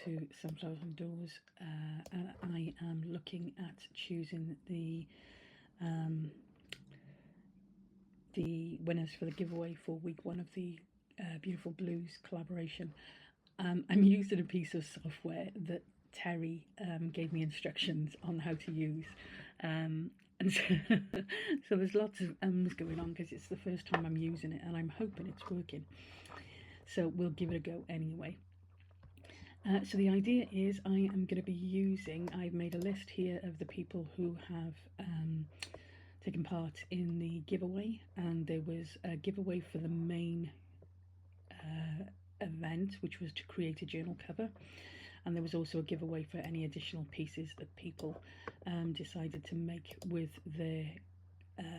to Sunflowers Indoors, and I am looking at choosing the winners for the giveaway for week one of the Beautiful Blues collaboration. I'm using a piece of software that Terry gave me instructions on how to use. And so there's lots of ums going on because it's the first time I'm using it and I'm hoping it's working. So we'll give it a go anyway. So the idea is I am going to be using, I've made a list here of the people who have taken part in the giveaway, and there was a giveaway for the main event, which was to create a journal cover, and there was also a giveaway for any additional pieces that people decided to make with their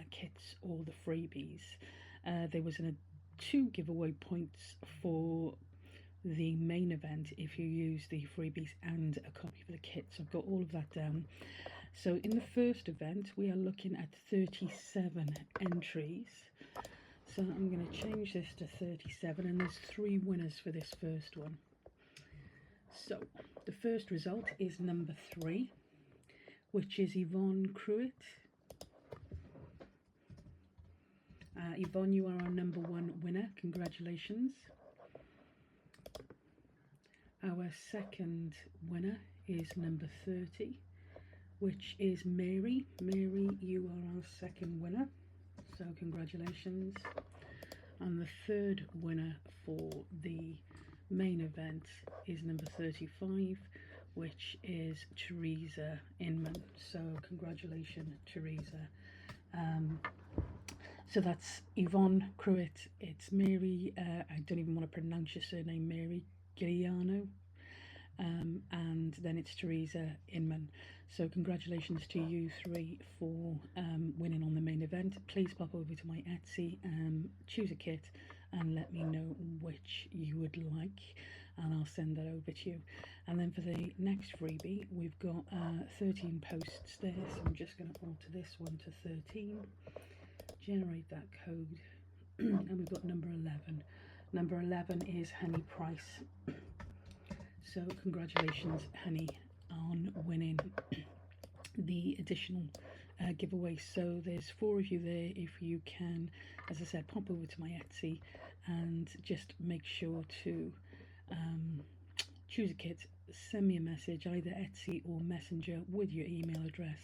kits or the freebies. There was two giveaway points for the main event if you use the freebies and a copy of the kit, so I've got all of that down. So in the first event we are looking at 37 entries, so I'm going to change this to 37, and there's 3 winners for this first one. So the first result is number 3, which is Yvonne Cruitt. Yvonne, you are our number 1 winner. Congratulations. Our second winner is number 30, which is Mary. Mary, you are our second winner, so congratulations. And the third winner for the main event is number 35, which is Teresa Inman, so congratulations, Teresa. So that's Yvonne Cruitt, it's Mary, I don't even want to pronounce your surname, Mary Giuliano, and then it's Teresa Inman. So congratulations to you 3 for winning on the main event. Please pop over to my Etsy, choose a kit and let me know which you would like, and I'll send that over to you. And then for the next freebie, we've got 13 posts there, so I'm just going to alter this one to 13, generate that code, and we've got number 11. Number 11 is Honey Price. So congratulations, Honey, on winning the additional giveaway. So there's 4 of you there. If you can, as I said, pop over to my Etsy and just make sure to choose a kit, send me a message, either Etsy or Messenger, with your email address,